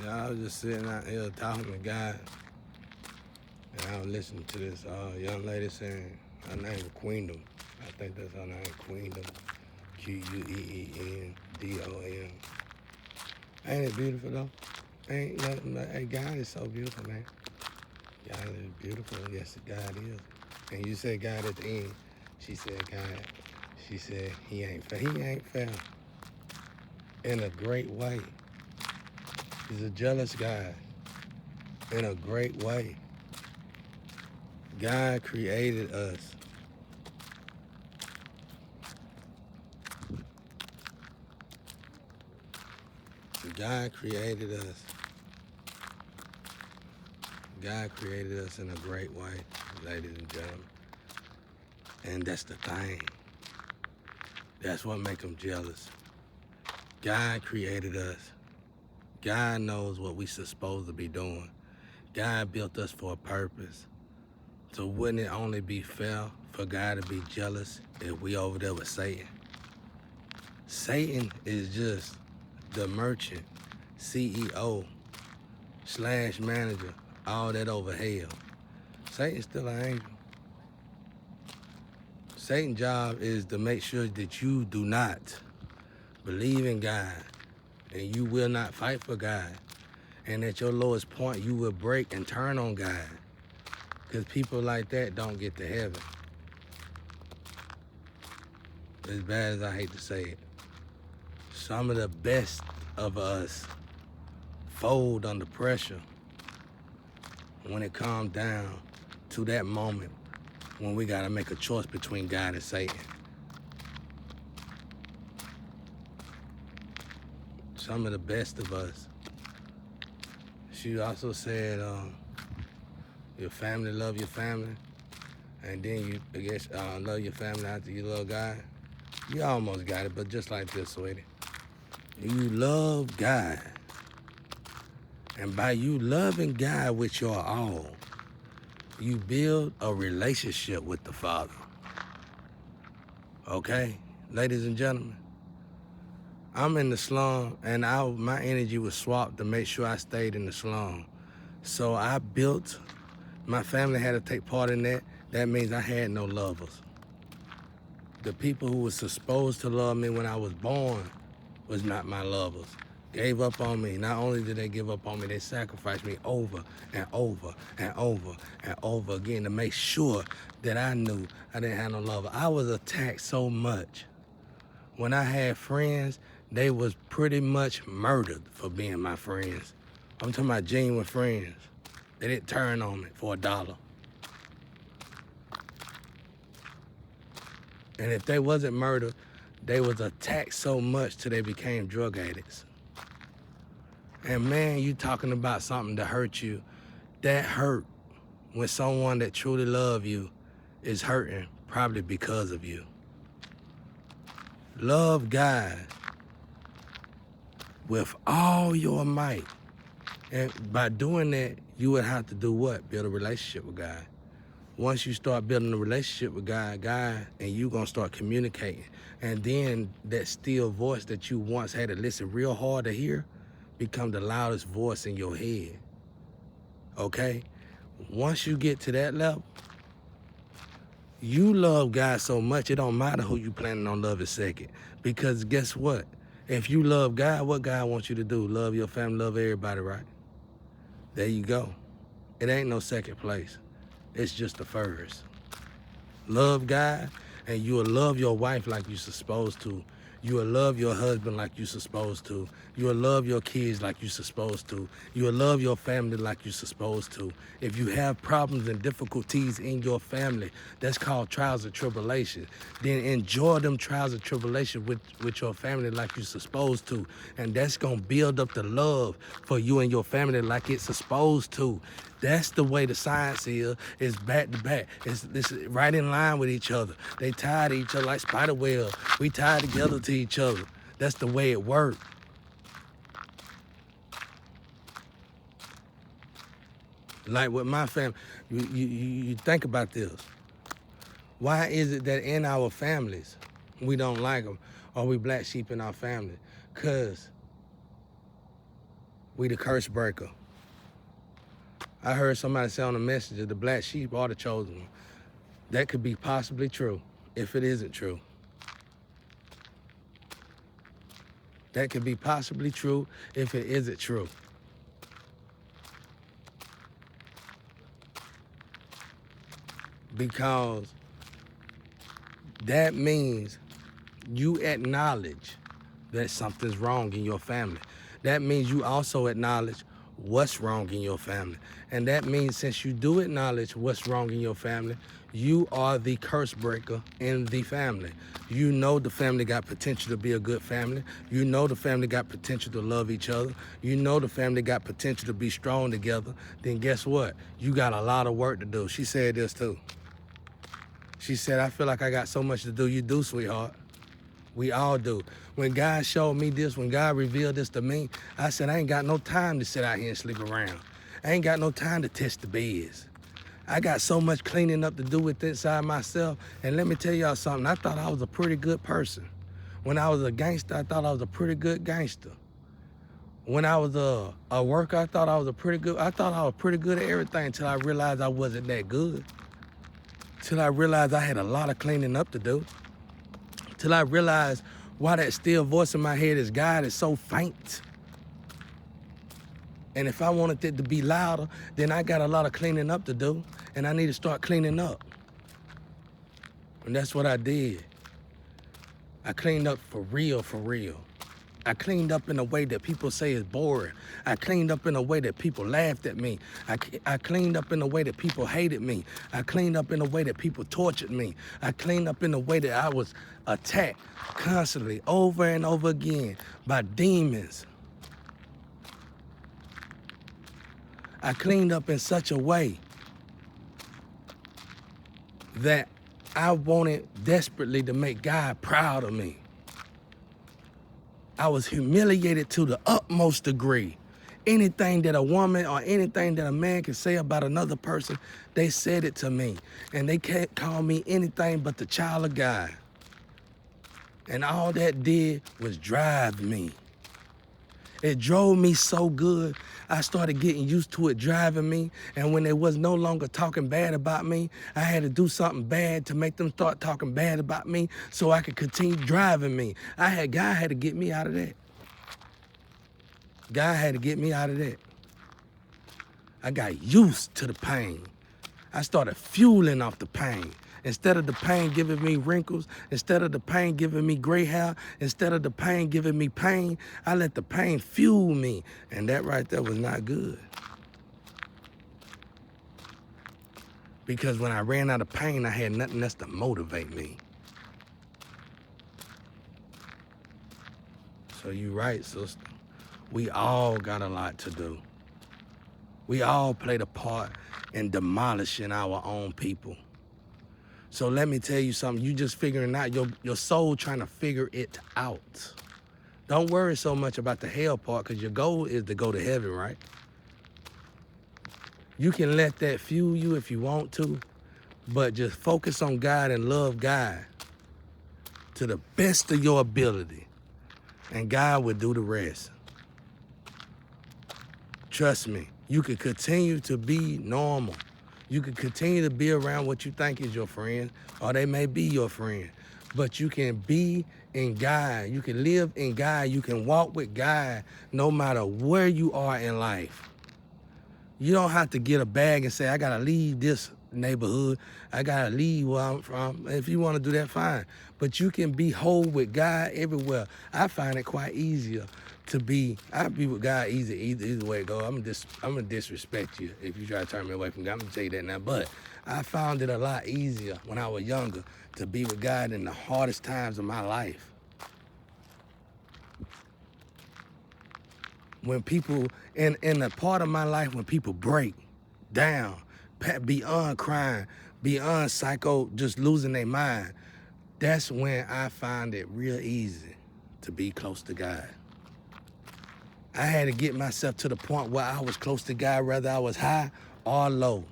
Yeah, I was just sitting out here talking to God, and I was listening to this young lady saying her name was Queendom. I think that's her name, Queendom. Queendom. Ain't it beautiful though? Ain't nothing. Hey, God is so beautiful, man. God is beautiful. Yes, God is. And you said God at the end. She said God. She said He ain't fair. He ain't fair in a great way. He's a jealous God in a great way. God created us. God created us. God created us in a great way, ladies and gentlemen. And that's the thing. That's what makes them jealous. God created us. God knows what we're supposed to be doing. God built us for a purpose. So wouldn't it only be fair for God to be jealous if we over there with Satan? Satan is just the merchant, CEO, / manager, all that over hell. Satan's still an angel. Satan's job is to make sure that you do not believe in God and you will not fight for God. And at your lowest point, you will break and turn on God. Because people like that don't get to heaven. As bad as I hate to say it. Some of the best of us fold under pressure when it comes down to that moment when we got to make a choice between God and Satan. Some of the best of us. She also said, your family love your family, and then you, I guess, love your family after you love God. You almost got it, but just like this, sweetie. You love God, and by you loving God with your all, you build a relationship with the Father. Okay, ladies and gentlemen, I'm in the slum, and my energy was swapped to make sure I stayed in the slum. So I built, my family had to take part in that. That means I had no lovers. The people who were supposed to love me when I was born was not my lovers. Gave up on me. Not only did they give up on me, they sacrificed me over and over and over and over again to make sure that I knew I didn't have no lover. I was attacked so much. When I had friends, they was pretty much murdered for being my friends. I'm talking about genuine friends. They didn't turn on me for $1. And if they wasn't murdered, they was attacked so much till they became drug addicts. And man, you talking about something to hurt you. That hurt when someone that truly love you is hurting, probably because of you. Love God with all your might. And by doing that, you would have to do what? Build a relationship with God. Once you start building a relationship with God, and you gonna start communicating. And then that still voice that you once had to listen real hard to hear become the loudest voice in your head. Okay? Once you get to that level, you love God so much, it don't matter who you planning on loving second. Because guess what? If you love God, what God wants you to do? Love your family, love everybody, right? There you go. It ain't no second place. It's just the first. Love God, and you will love your wife like you're supposed to. You will love your husband like you're supposed to. You will love your kids like you're supposed to. You will love your family like you're supposed to. If you have problems and difficulties in your family, that's called trials and tribulations. Then enjoy them trials and tribulations with your family like you're supposed to. And that's going to build up the love for you and your family like it's supposed to. That's the way the science is back to back. It's right in line with each other. They tied to each other like spider webs. We tied together to each other. That's the way it works. Like with my family, you think about this. Why is it that in our families, we don't like them, or we black sheep in our family? Because We the curse breaker. I heard somebody say on the messenger, the black sheep are the chosen one. That could be possibly true, if it isn't true. That could be possibly true, if it isn't true. Because that means you acknowledge that something's wrong in your family. That means you also acknowledge what's wrong in your family. And that means since you do acknowledge what's wrong in your family, you are the curse breaker in the family. You know the family got potential to be a good family. You know the family got potential to love each other. You know the family got potential to be strong together. Then guess what? You got a lot of work to do. She said this too. She said, I feel like I got so much to do. You do, sweetheart. We all do. When God showed me this, when God revealed this to me, I said, I ain't got no time to sit out here and sleep around. I ain't got no time to test the beds. I got so much cleaning up to do with inside myself. And let me tell y'all something. I thought I was a pretty good person. When I was a gangster, I thought I was a pretty good gangster. When I was a worker, I thought I was pretty good at everything until I realized I wasn't that good. Till I realized I had a lot of cleaning up to do. Till I realized why that still voice in my head is God is so faint. And if I wanted it to be louder, then I got a lot of cleaning up to do, and I need to start cleaning up. And that's what I did. I cleaned up for real, for real. I cleaned up in a way that people say is boring. I cleaned up in a way that people laughed at me. I cleaned up in a way that people hated me. I cleaned up in a way that people tortured me. I cleaned up in a way that I was attacked constantly, over and over again, by demons. I cleaned up in such a way that I wanted desperately to make God proud of me. I was humiliated to the utmost degree. Anything that a woman or anything that a man can say about another person, they said it to me. And they can't call me anything but the child of God. And all that did was drive me. It drove me so good, I started getting used to it driving me. And when they was no longer talking bad about me, I had to do something bad to make them start talking bad about me so I could continue driving me. God had to get me out of that. God had to get me out of that. I got used to the pain. I started fueling off the pain. Instead of the pain giving me wrinkles, instead of the pain giving me gray hair, instead of the pain giving me pain, I let the pain fuel me. And that right there was not good. Because when I ran out of pain, I had nothing else to motivate me. So you right, sister. We all got a lot to do. We all played a part in demolishing our own people. So let me tell you something, you just figuring out, your soul trying to figure it out. Don't worry so much about the hell part, because your goal is to go to heaven, right? You can let that fuel you if you want to, but just focus on God and love God to the best of your ability, and God will do the rest. Trust me, you can continue to be normal. You can continue to be around what you think is your friend, or they may be your friend. But you can be in God. You can live in God. You can walk with God no matter where you are in life. You don't have to get a bag and say, I gotta leave this neighborhood. I gotta leave where I'm from. If you wanna do that, fine. But you can be whole with God everywhere. I find it quite easier to be, I be with God easy, either way it go. I'm gonna disrespect you if you try to turn me away from God. I'm gonna tell you that now. But I found it a lot easier when I was younger to be with God in the hardest times of my life. When people, in the part of my life when people break down, beyond crying, beyond psycho, just losing their mind, that's when I find it real easy to be close to God. I had to get myself to the point where I was close to God, whether I was high or low.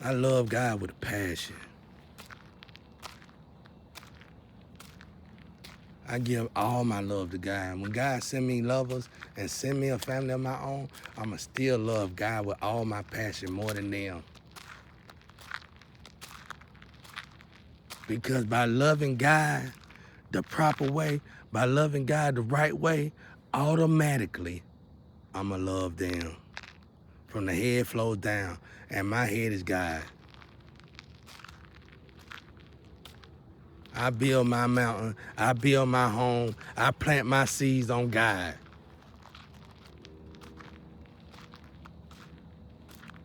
I love God with a passion. I give all my love to God. And when God send me lovers and send me a family of my own, I'ma still love God with all my passion more than them. Because by loving God the proper way, by loving God the right way, automatically I'ma love them. From the head flows down, and my head is God. I build my mountain, I build my home, I plant my seeds on God.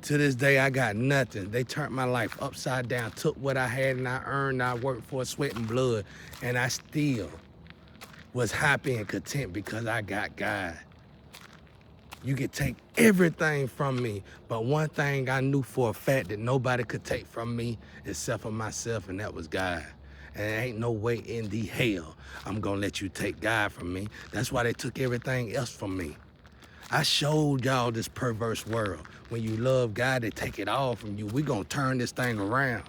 To this day, I got nothing. They turned my life upside down, took what I had and I earned, I worked for sweat and blood, and I still was happy and content because I got God. You could take everything from me, but one thing I knew for a fact that nobody could take from me except for myself, and that was God. And there ain't no way in the hell I'm gonna let you take God from me. That's why they took everything else from me. I showed y'all this perverse world. When you love God, they take it all from you. We gonna turn this thing around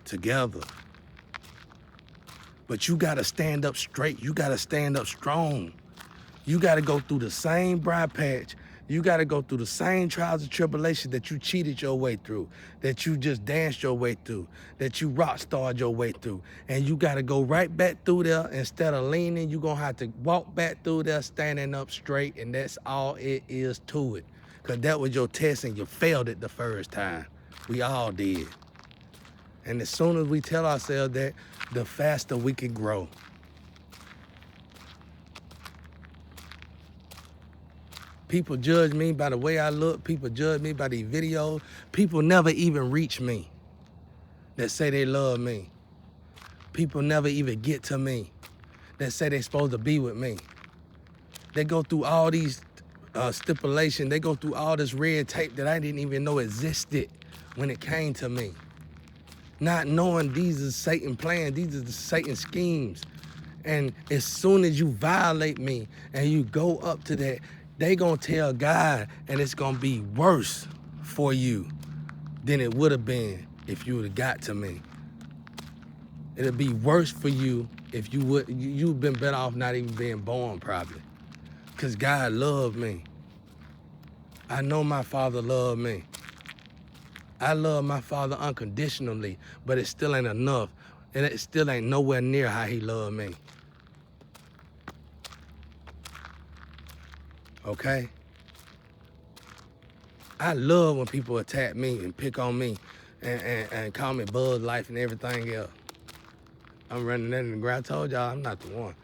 together. But you gotta stand up straight. You gotta stand up strong. You gotta go through the same briar patch. You gotta go through the same trials and tribulations that you cheated your way through, that you just danced your way through, that you rock starred your way through. And you gotta go right back through there. Instead of leaning, you're gonna have to walk back through there standing up straight, and that's all it is to it. Cause that was your test and you failed it the first time. We all did. And as soon as we tell ourselves that, the faster we can grow. People judge me by the way I look. People judge me by these videos. People never even reach me that say they love me. People never even get to me that say they're supposed to be with me. They go through all these stipulations. They go through all this red tape that I didn't even know existed when it came to me. Not knowing these are Satan's plans, these are the Satan's schemes. And as soon as you violate me and you go up to that, they gonna tell God, and it's gonna be worse for you than it would have been if you would have got to me. It'll be worse for you if you've been better off not even being born probably. Cause God loved me. I know my Father loved me. I love my Father unconditionally, but it still ain't enough. And it still ain't nowhere near how he loved me. Okay? I love when people attack me and pick on me and call me Bug Life and everything else. I'm running that in the ground. I told y'all I'm not the one.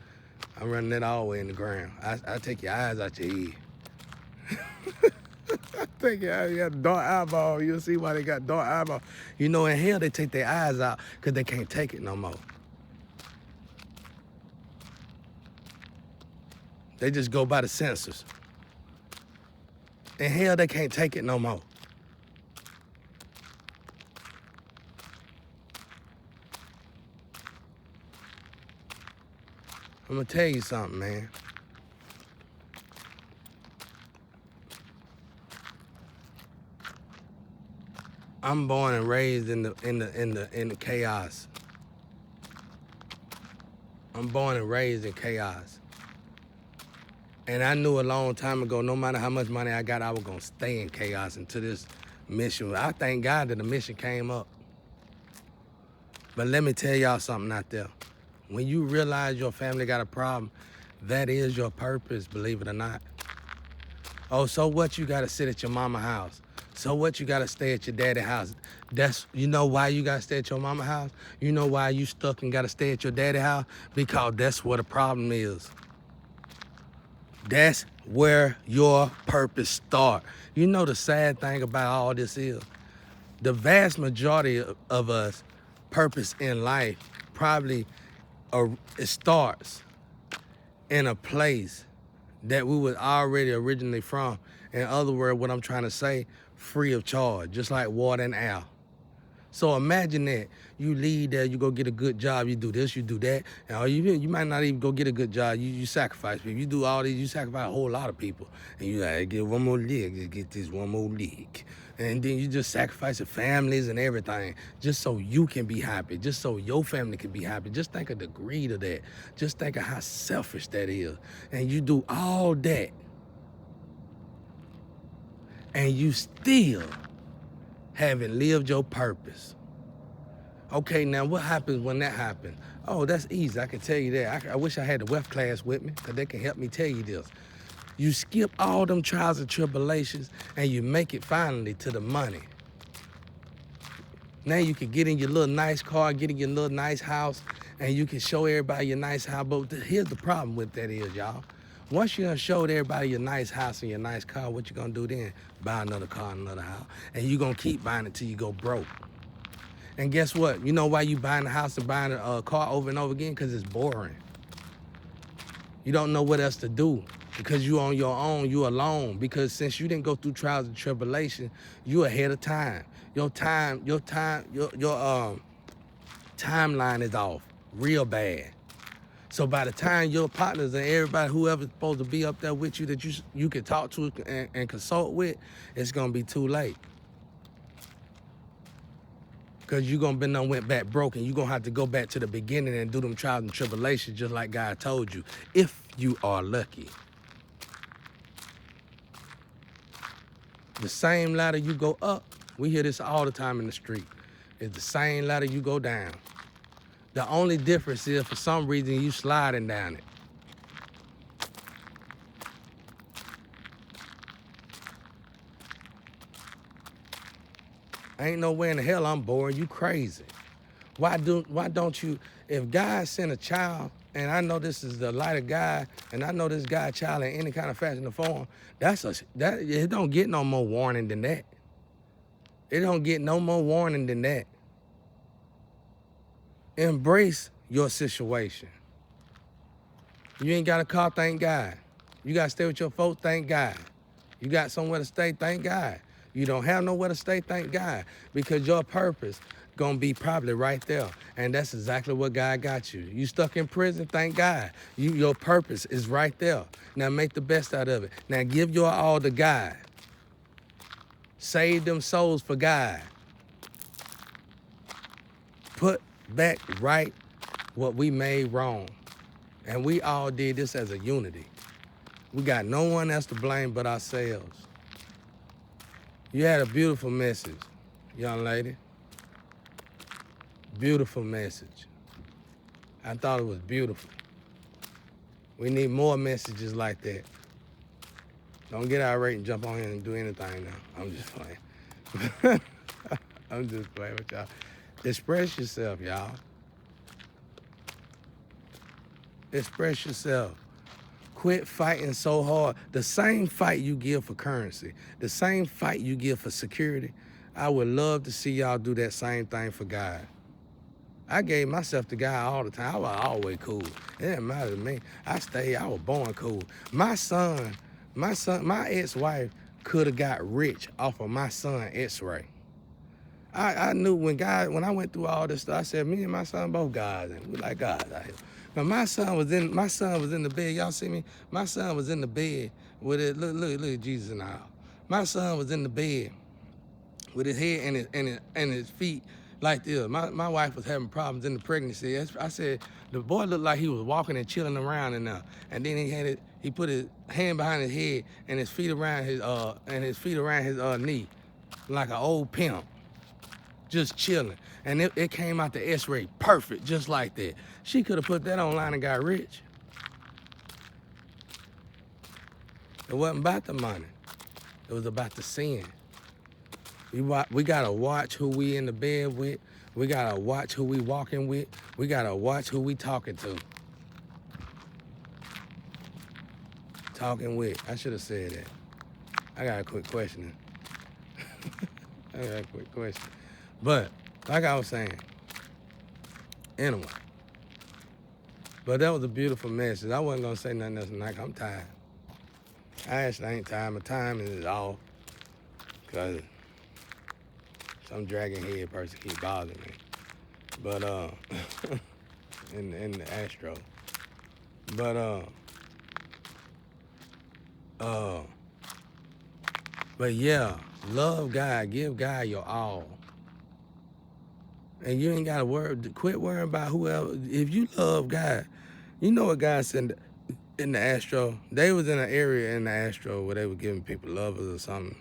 I'm running that all the way in the ground. I take your eyes out your head. I take your eyes, you got dark eyeball. You'll see why they got dark eyeball. You know, in hell, they take their eyes out because they can't take it no more. They just go by the sensors. In hell, they can't take it no more. I'm gonna tell you something, man. I'm born and raised in the chaos. I'm born and raised in chaos. And I knew a long time ago, no matter how much money I got, I was gonna stay in chaos until this mission. I thank God that the mission came up. But let me tell y'all something out there. When you realize your family got a problem, that is your purpose, believe it or not. Oh, so what, you gotta sit at your mama's house? So what, you gotta stay at your daddy's house? You know why you gotta stay at your mama's house? You know why you stuck and gotta stay at your daddy's house? Because that's where the problem is. That's where your purpose starts. You know the sad thing about all this is, the vast majority of us purpose in life probably it starts in a place that we were already originally from. In other words, what I'm trying to say, free of charge, just like water and air. So imagine that you leave there, you go get a good job, you do this, you do that, and you might not even go get a good job. You sacrifice people. You do all these, you sacrifice a whole lot of people, and you like, get one more leg, get this one more leg, And then you just sacrifice your families and everything just so you can be happy, just so your family can be happy. Just think of the greed of that. Just think of how selfish that is. And you do all that, and you still haven't lived your purpose. Okay, now what happens when that happens? Oh, that's easy. I can tell you that. I wish I had the wealth class with me, because they can help me tell you this. You skip all them trials and tribulations, and you make it finally to the money. Now you can get in your little nice car, get in your little nice house, and you can show everybody your nice house. But here's the problem with that is, y'all. Once you done showed everybody your nice house and your nice car, what you gonna do then? Buy another car and another house. And you gonna keep buying it till you go broke. And guess what? You know why you buying a house and buying a car over and over again? Because it's boring. You don't know what else to do. Because you on your own, you alone. Because since you didn't go through trials and tribulation, you ahead of time. Your timeline is off real bad. So by the time your partners and everybody, whoever's supposed to be up there with you that you can talk to and consult with, it's gonna be too late. Because you're gonna be done went back broken. You're gonna have to go back to the beginning and do them trials and tribulations just like God told you, if you are lucky. The same ladder you go up, we hear this all the time in the street, it's the same ladder you go down. The only difference is for some reason you sliding down it. Ain't no way in the hell I'm bored, you crazy. Why don't you, if God sent a child, and I know this is the light of God, and I know this God child in any kind of fashion or form, it don't get no more warning than that. It don't get no more warning than that. Embrace your situation. You ain't got a car, thank God. You got to stay with your folks, thank God. You got somewhere to stay, thank God. You don't have nowhere to stay, thank God. Because your purpose gonna be probably right there. And that's exactly what God got you. You stuck in prison, thank God. Your purpose is right there. Now make the best out of it. Now give your all to God. Save them souls for God. Put back right what we made wrong. And we all did this as a unity. We got no one else to blame but ourselves. You had a beautiful message, young lady. Beautiful message. I thought it was beautiful. We need more messages like that. Don't get irate and jump on here and do anything now. I'm just playing. I'm just playing with y'all. Express yourself, y'all. Express yourself. Quit fighting so hard. The same fight you give for currency, the same fight you give for security, I would love to see y'all do that same thing for God. I gave myself to God all the time. I was always cool. It didn't matter to me. I was born cool. My ex-wife could have got rich off of my son X-Ray. I knew when I went through all this stuff, I said, me and my son both gods, and we like gods out here. But my son was in the bed. Y'all see me? My son was in the bed with it. Look at Jesus in the house. My son was in the bed with his head and his feet like this. My wife was having problems in the pregnancy. I said, the boy looked like he was walking and chilling around in there. And then he put his hand behind his head and his feet around his knee, like an old pimp, just chilling. And it came out the X-ray perfect, just like that. She could have put that online and got rich. It wasn't about the money. It was about the sin. We gotta watch who we in the bed with. We gotta watch who we walking with. We gotta watch who we talking to. Talking with. I should have said that. I got a quick question. But like I was saying, anyway. But that was a beautiful message. I wasn't gonna say nothing else tonight. I'm tired. I actually ain't tired. My time is off because some dragon head person keep bothering me. But in the Astro. But yeah, Love God. Give God your all. And you ain't got to quit worrying about whoever. If you love God, you know what God said in the Astro? They was in an area in the Astro where they were giving people lovers or something,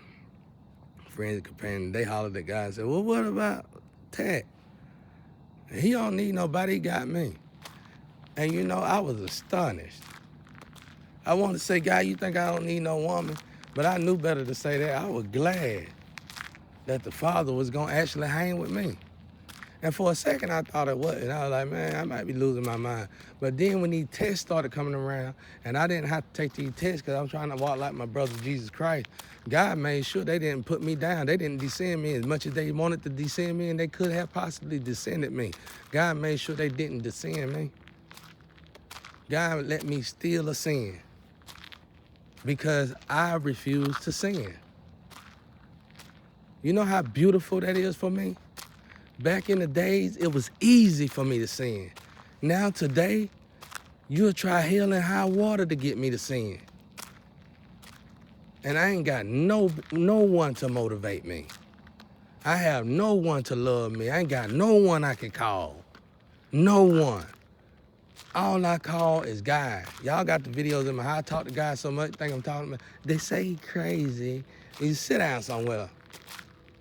friends and companions. They hollered at God and said, well, what about Tat? He don't need nobody, he got me. And you know, I was astonished. I wanted to say, God, you think I don't need no woman? But I knew better to say that. I was glad that the Father was going to actually hang with me. And for a second, I thought it wasn't. I was like, man, I might be losing my mind. But then when these tests started coming around, and I didn't have to take these tests because I was trying to walk like my brother Jesus Christ, God made sure they didn't put me down. They didn't descend me as much as they wanted to descend me, and they could have possibly descended me. God made sure they didn't descend me. God let me still ascend because I refused to sin. You know how beautiful that is for me? Back in the days, it was easy for me to sin. Now today, you'll try hell and high water to get me to sin. And I ain't got no one to motivate me. I have no one to love me. I ain't got no one I can call. No one. All I call is God. Y'all got the videos in my house. I talk to God so much, think I'm talking about. They say he crazy. You sit down somewhere.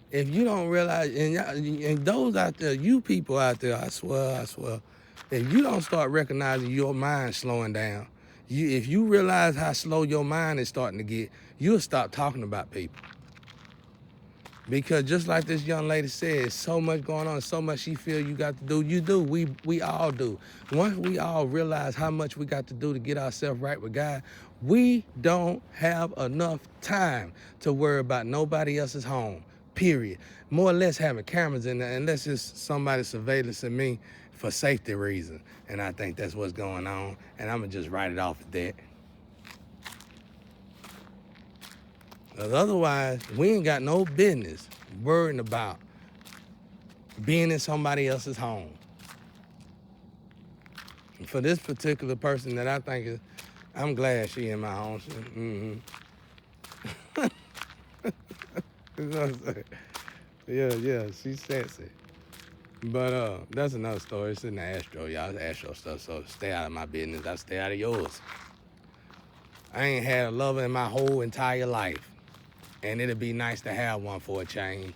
If you don't realize, and those out there, you people out there, I swear, if you don't start recognizing your mind slowing down, if you realize how slow your mind is starting to get, you'll stop talking about people. Because just like this young lady said, so much going on, so much she feel you got to do. You do. We all do. Once we all realize how much we got to do to get ourselves right with God, we don't have enough time to worry about nobody else's home, period. More or less having cameras in there, unless it's somebody surveillancing me for safety reasons. And I think that's what's going on. And I'm going to just write it off at that. Because otherwise, we ain't got no business worrying about being in somebody else's home. And for this particular person that I think is, I'm glad she in my home. You know what I'm saying? Yeah, she's sexy. But that's another story. It's in the Astro, y'all. It's Astro stuff, so stay out of my business. I stay out of yours. I ain't had a lover in my whole entire life. And it'd be nice to have one for a change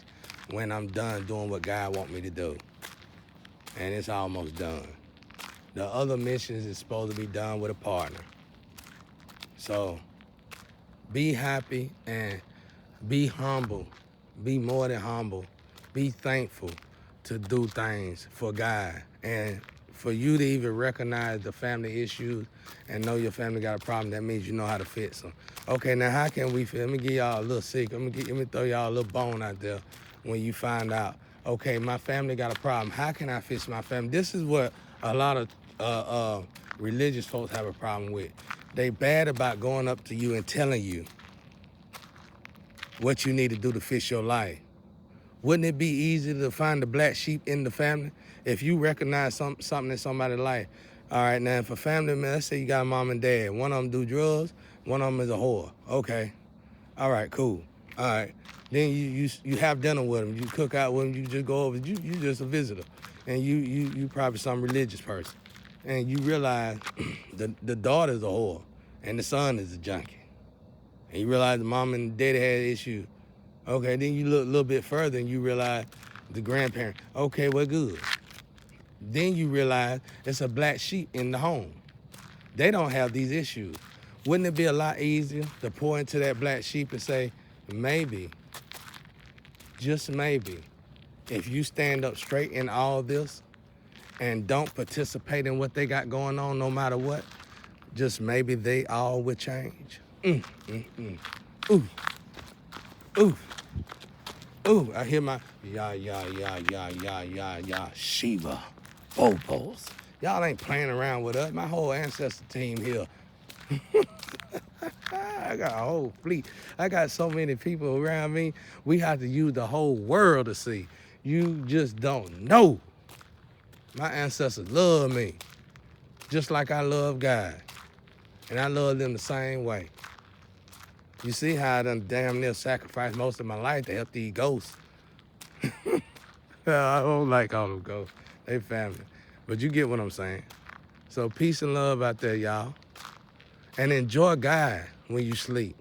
when I'm done doing what God want me to do. And it's almost done. The other missions is supposed to be done with a partner. So be happy and be humble. Be more than humble. Be thankful to do things for God. And for you to even recognize the family issues and know your family got a problem, that means you know how to fix them. Okay, now how can we fix? Let me give y'all a little secret. Let me throw y'all a little bone out there when you find out, okay, my family got a problem. How can I fix my family? This is what a lot of religious folks have a problem with. They bad about going up to you and telling you what you need to do to fix your life. Wouldn't it be easy to find the black sheep in the family if you recognize something in somebody's life? All right, now if a family man, let's say you got a mom and dad. One of them do drugs, one of them is a whore. Okay, all right, cool. All right, then you have dinner with them, you cook out with them, you just go over. You just a visitor, and you probably some religious person, and you realize the daughter's a whore and the son is a junkie, and you realize the mom and daddy had issues. Okay, then you look a little bit further and you realize the grandparent. Okay, well, good. Then you realize it's a black sheep in the home. They don't have these issues. Wouldn't it be a lot easier to pour into that black sheep and say, maybe, just maybe, if you stand up straight in all this and don't participate in what they got going on no matter what, just maybe they all would change. Ooh. Ooh. Ooh, I hear my ya, Shiva, Phobos. Y'all ain't playing around with us. My whole ancestor team here. I got a whole fleet. I got so many people around me. We have to use the whole world to see. You just don't know. My ancestors love me, just like I love God. And I love them the same way. You see how I done damn near sacrificed most of my life to help these ghosts. I don't like all them ghosts. They family. But you get what I'm saying. So peace and love out there, y'all. And enjoy God when you sleep.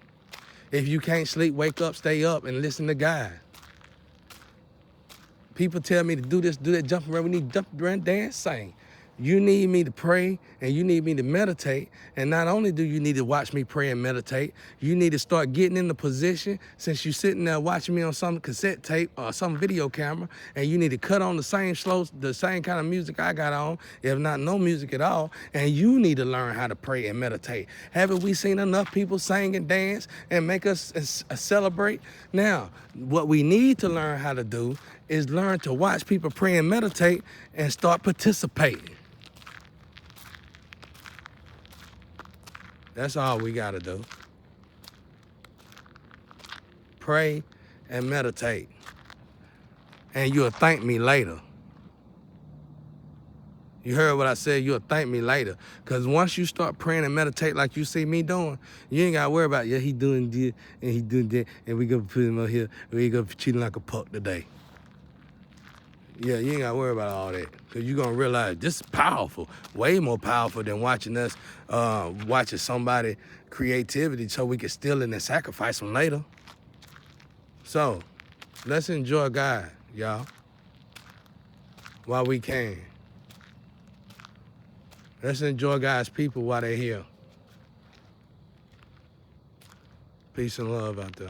If you can't sleep, wake up, stay up, and listen to God. People tell me to do this, do that, jump around. We need to jump around, dance, sing. You need me to pray and you need me to meditate. And not only do you need to watch me pray and meditate, you need to start getting in the position since you're sitting there watching me on some cassette tape or some video camera, and you need to cut on the same kind of music I got on, if not no music at all, and you need to learn how to pray and meditate. Haven't we seen enough people sing and dance and make us celebrate? Now, what we need to learn how to do is learn to watch people pray and meditate and start participating. That's all we gotta do. Pray and meditate. And you'll thank me later. You heard what I said, you'll thank me later. Because once you start praying and meditate like you see me doing, you ain't gotta worry about, yeah, he doing this and he doing that, and we gonna put him up here, we ain't gonna treat him like a puck today. Yeah, you ain't gotta worry about all that. Because you're gonna realize this is powerful, way more powerful than watching us, watching somebody creativity so we can steal it and sacrifice them later. So, let's enjoy God, y'all, while we can. Let's enjoy God's people while they're here. Peace and love out there.